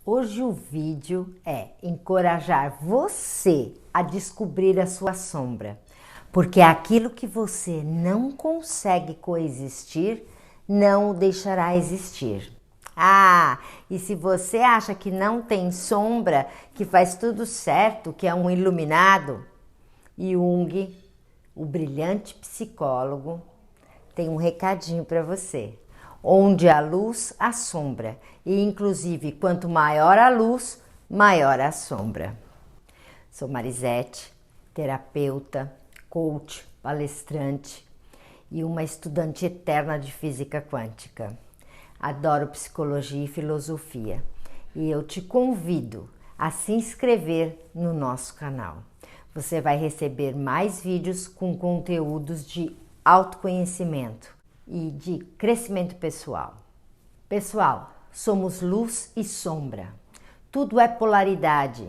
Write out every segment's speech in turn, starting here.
Hoje o vídeo é encorajar você a descobrir a sua sombra, porque aquilo que você não consegue coexistir, não o deixará existir. E se você acha que não tem sombra, que faz tudo certo, que é um iluminado, Jung, o brilhante psicólogo, tem um recadinho para você. Onde há luz, há sombra. E, inclusive, quanto maior a luz, maior a sombra. Sou Marisete, terapeuta, coach, palestrante e uma estudante eterna de física quântica. Adoro psicologia e filosofia. E eu te convido a se inscrever no nosso canal. Você vai receber mais vídeos com conteúdos de autoconhecimento e de crescimento pessoal. Pessoal, somos luz e sombra. Tudo é polaridade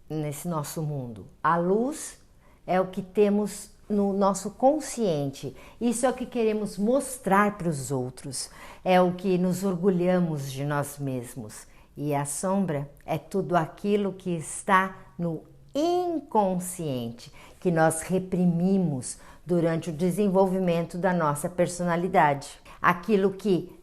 nesse nosso mundo. A luz é o que temos no nosso consciente. Isso é o que queremos mostrar para os outros. É o que nos orgulhamos de nós mesmos. E a sombra é tudo aquilo que está no inconsciente, que nós reprimimos durante o desenvolvimento da nossa personalidade. Aquilo que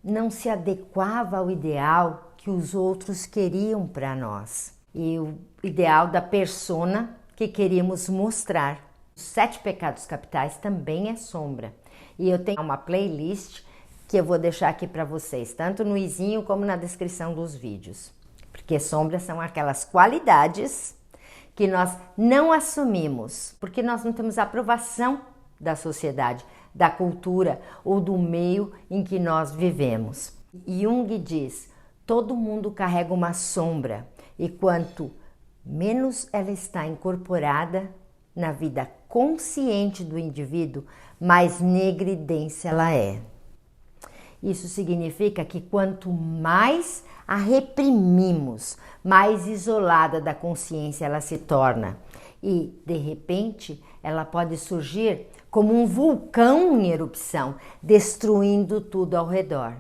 não se adequava ao ideal que os outros queriam para nós. E o ideal da persona que queríamos mostrar. Os 7 pecados capitais também é sombra. E eu tenho uma playlist que eu vou deixar aqui para vocês, tanto no izinho como na descrição dos vídeos. Porque sombras são aquelas qualidades que nós não assumimos, porque nós não temos aprovação da sociedade, da cultura ou do meio em que nós vivemos. Jung diz, todo mundo carrega uma sombra e quanto menos ela está incorporada na vida consciente do indivíduo, mais negridência ela é. Isso significa que quanto mais a reprimimos, mais isolada da consciência ela se torna. E, de repente, ela pode surgir como um vulcão em erupção, destruindo tudo ao redor.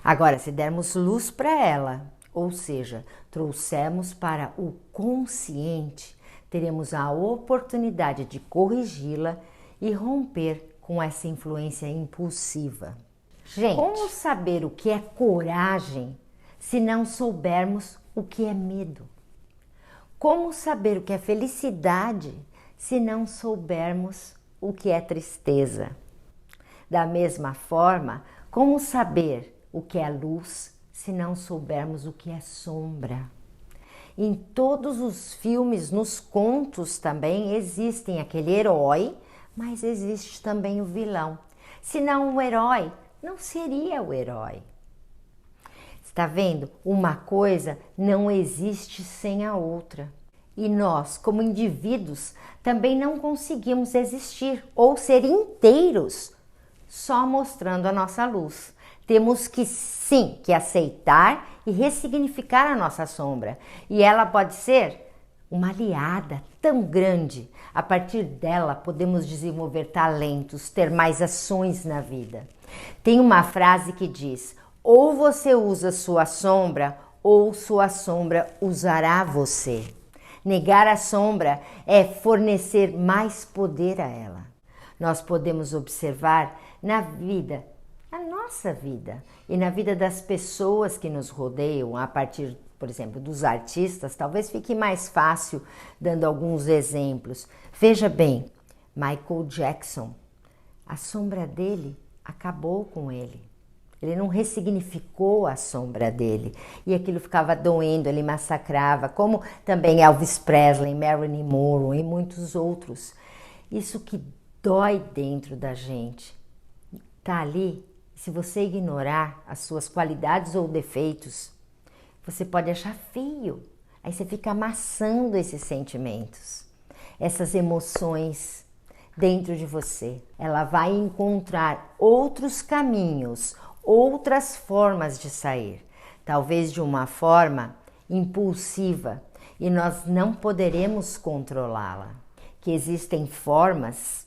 Agora, se dermos luz para ela, ou seja, trouxermos para o consciente, teremos a oportunidade de corrigi-la e romper com essa influência impulsiva. Gente, como saber o que é coragem se não soubermos o que é medo? Como saber o que é felicidade se não soubermos o que é tristeza? Da mesma forma, como saber o que é luz se não soubermos o que é sombra? Em todos os filmes, nos contos também, existem aquele herói, mas existe também o vilão. Se não o herói, não seria o herói. Está vendo? Uma coisa não existe sem a outra. E nós, como indivíduos, também não conseguimos existir ou ser inteiros só mostrando a nossa luz. Temos que sim, que aceitar e ressignificar a nossa sombra. E ela pode ser uma aliada tão grande. A partir dela podemos desenvolver talentos, ter mais ações na vida. Tem uma frase que diz, ou você usa sua sombra, ou sua sombra usará você. Negar a sombra é fornecer mais poder a ela. Nós podemos observar na vida, na nossa vida e na vida das pessoas que nos rodeiam, a partir, por exemplo, dos artistas, talvez fique mais fácil dando alguns exemplos. Veja bem, Michael Jackson, a sombra dele acabou com ele. Ele não ressignificou a sombra dele. E aquilo ficava doendo, ele massacrava, como também Elvis Presley, Marilyn Monroe e muitos outros. Isso que dói dentro da gente. Tá ali, se você ignorar as suas qualidades ou defeitos, você pode achar feio. Aí você fica amassando esses sentimentos, essas emoções dentro de você. Ela vai encontrar outros caminhos, outras formas de sair, talvez de uma forma impulsiva, e nós não poderemos controlá-la. Que existem formas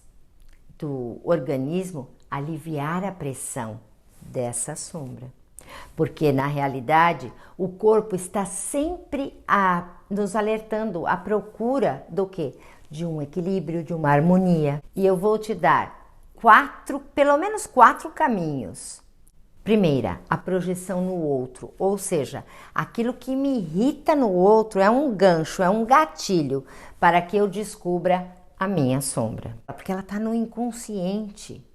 do organismo aliviar a pressão dessa sombra. Porque na realidade o corpo está sempre nos alertando à procura do quê? De um equilíbrio, de uma harmonia. E eu vou te dar pelo menos quatro caminhos. Primeira, a projeção no outro, ou seja, aquilo que me irrita no outro é um gancho, é um gatilho para que eu descubra a minha sombra. Porque ela está no inconsciente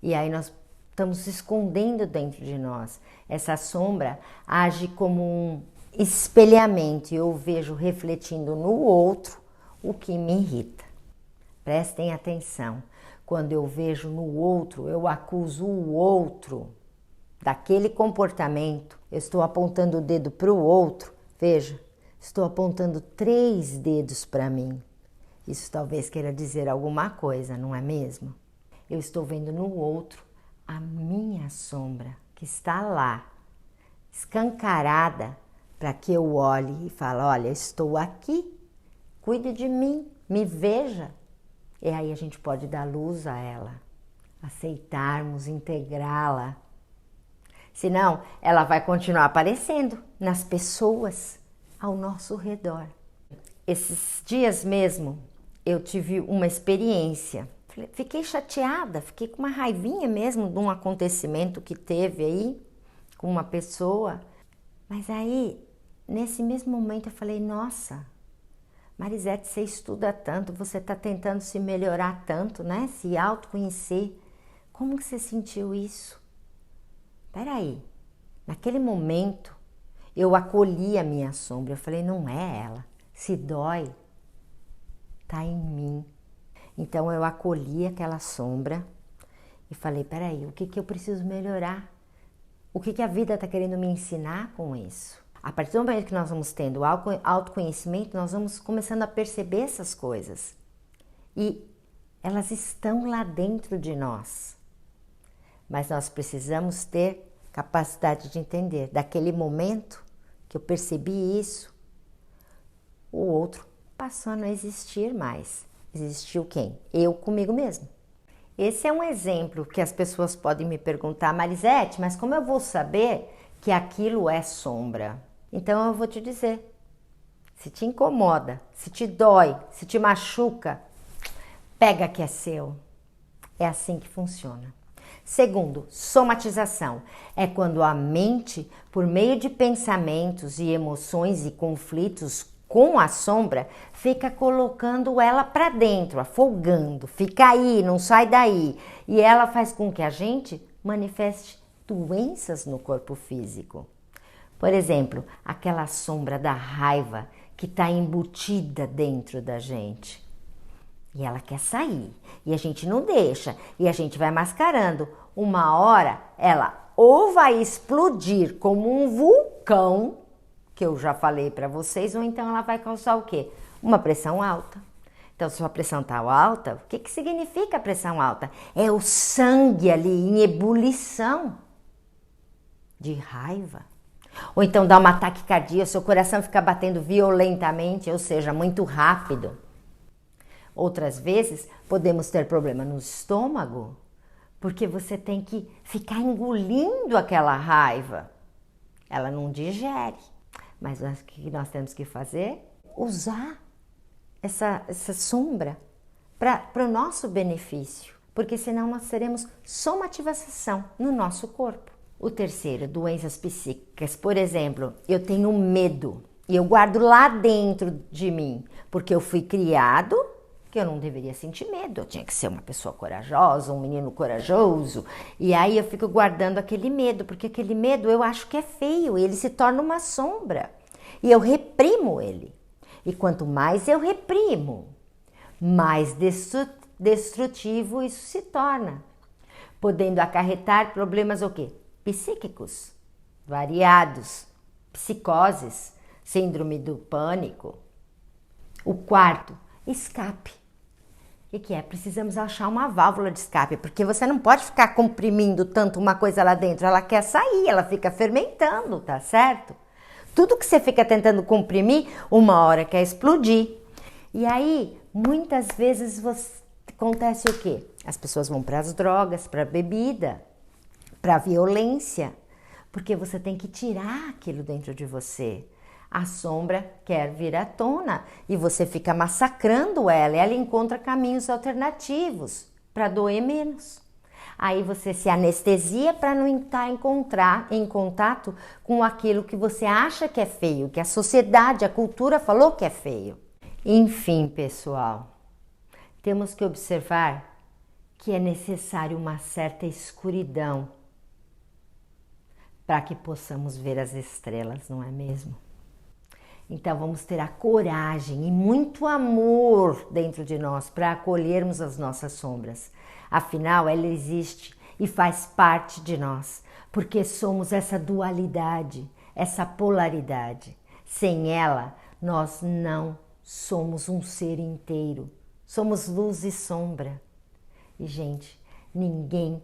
e aí nós estamos escondendo dentro de nós. Essa sombra age como um espelhamento e eu vejo refletindo no outro o que me irrita. Prestem atenção, quando eu vejo no outro, eu acuso o outro daquele comportamento, eu estou apontando o dedo para o outro, veja, estou apontando 3 dedos para mim. Isso talvez queira dizer alguma coisa, não é mesmo? Eu estou vendo no outro a minha sombra, que está lá, escancarada, para que eu olhe e fale, olha, estou aqui, cuide de mim, me veja. E aí a gente pode dar luz a ela, aceitarmos, integrá-la. Senão, ela vai continuar aparecendo nas pessoas ao nosso redor. Esses dias mesmo, eu tive uma experiência. Fiquei chateada, fiquei com uma raivinha mesmo de um acontecimento que teve aí com uma pessoa. Mas aí, nesse mesmo momento, eu falei, nossa, Marisete, você estuda tanto, você está tentando se melhorar tanto, né? Se autoconhecer. Como que você sentiu isso? Peraí, naquele momento eu acolhi a minha sombra, eu falei, não é ela, se dói, tá em mim. Então eu acolhi aquela sombra e falei, peraí, o que eu preciso melhorar? O que a vida está querendo me ensinar com isso? A partir do momento que nós vamos tendo autoconhecimento, nós vamos começando a perceber essas coisas. E elas estão lá dentro de nós. Mas nós precisamos ter capacidade de entender. Daquele momento que eu percebi isso, o outro passou a não existir mais. Existiu quem? Eu comigo mesmo. Esse é um exemplo que as pessoas podem me perguntar, Marisete, mas como eu vou saber que aquilo é sombra? Então eu vou te dizer, se te incomoda, se te dói, se te machuca, pega que é seu. É assim que funciona. Segundo, somatização. É quando a mente, por meio de pensamentos e emoções e conflitos com a sombra, fica colocando ela para dentro, afogando, fica aí, não sai daí. E ela faz com que a gente manifeste doenças no corpo físico. Por exemplo, aquela sombra da raiva que está embutida dentro da gente. E ela quer sair, e a gente não deixa, e a gente vai mascarando. Uma hora, ela ou vai explodir como um vulcão, que eu já falei para vocês, ou então ela vai causar o quê? Uma pressão alta. Então, se a pressão está alta, o que significa a pressão alta? É o sangue ali em ebulição de raiva. Ou então dá um ataque cardíaco, seu coração fica batendo violentamente, ou seja, muito rápido. Outras vezes, podemos ter problema no estômago, porque você tem que ficar engolindo aquela raiva. Ela não digere. Mas o que nós temos que fazer? Usar essa sombra para o nosso benefício, porque senão nós teremos somatização no nosso corpo. O terceiro, doenças psíquicas. Por exemplo, eu tenho medo e eu guardo lá dentro de mim, porque eu fui criado que eu não deveria sentir medo, eu tinha que ser uma pessoa corajosa, um menino corajoso, e aí eu fico guardando aquele medo, porque aquele medo eu acho que é feio, e ele se torna uma sombra, e eu reprimo ele. E quanto mais eu reprimo, mais destrutivo isso se torna, podendo acarretar problemas o quê? Psíquicos, variados, psicoses, síndrome do pânico. O quarto, escape. O que é? Precisamos achar uma válvula de escape, porque você não pode ficar comprimindo tanto uma coisa lá dentro, ela quer sair, ela fica fermentando, tá certo? Tudo que você fica tentando comprimir, uma hora quer explodir. E aí, muitas vezes acontece o quê? As pessoas vão para as drogas, para a bebida, para a violência, porque você tem que tirar aquilo dentro de você. A sombra quer vir à tona e você fica massacrando ela, e ela encontra caminhos alternativos para doer menos. Aí você se anestesia para não estar em contato com aquilo que você acha que é feio, que a sociedade, a cultura falou que é feio. Enfim, pessoal, temos que observar que é necessário uma certa escuridão para que possamos ver as estrelas, não é mesmo? Então vamos ter a coragem e muito amor dentro de nós para acolhermos as nossas sombras. Afinal, ela existe e faz parte de nós, porque somos essa dualidade, essa polaridade. Sem ela, nós não somos um ser inteiro. Somos luz e sombra. E, gente, ninguém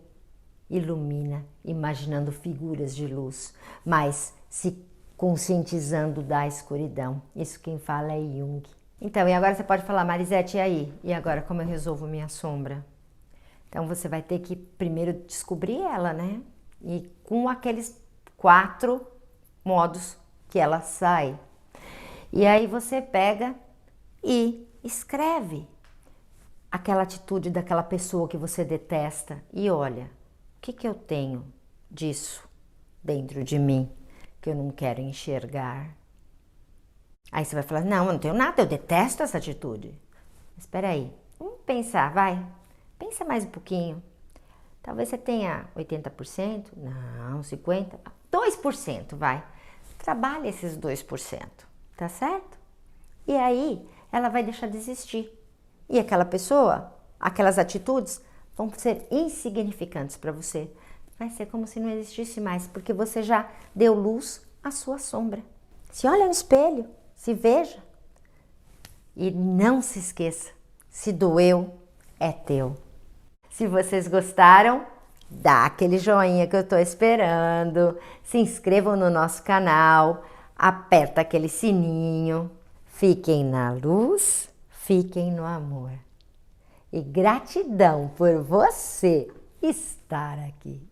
ilumina imaginando figuras de luz, mas se conscientizando da escuridão. Isso quem fala é Jung. Então, e agora você pode falar, Marisete, e aí? E agora como eu resolvo minha sombra? Então você vai ter que primeiro descobrir ela, né? E com aqueles 4 modos que ela sai. E aí você pega e escreve aquela atitude daquela pessoa que você detesta e olha, o que eu tenho disso dentro de mim que eu não quero enxergar? Aí você vai falar, não, eu não tenho nada, eu detesto essa atitude. Mas espera aí, vamos pensar, vai. Pensa mais um pouquinho. Talvez você tenha 80%, não, 50%, 2%, vai. Trabalha esses 2%, tá certo? E aí ela vai deixar de existir. E aquela pessoa, aquelas atitudes vão ser insignificantes para você. Vai ser como se não existisse mais, porque você já deu luz à sua sombra. Se olha no espelho, se veja. E não se esqueça, se doeu, é teu. Se vocês gostaram, dá aquele joinha que eu tô esperando. Se inscrevam no nosso canal, aperta aquele sininho. Fiquem na luz, fiquem no amor. E gratidão por você estar aqui.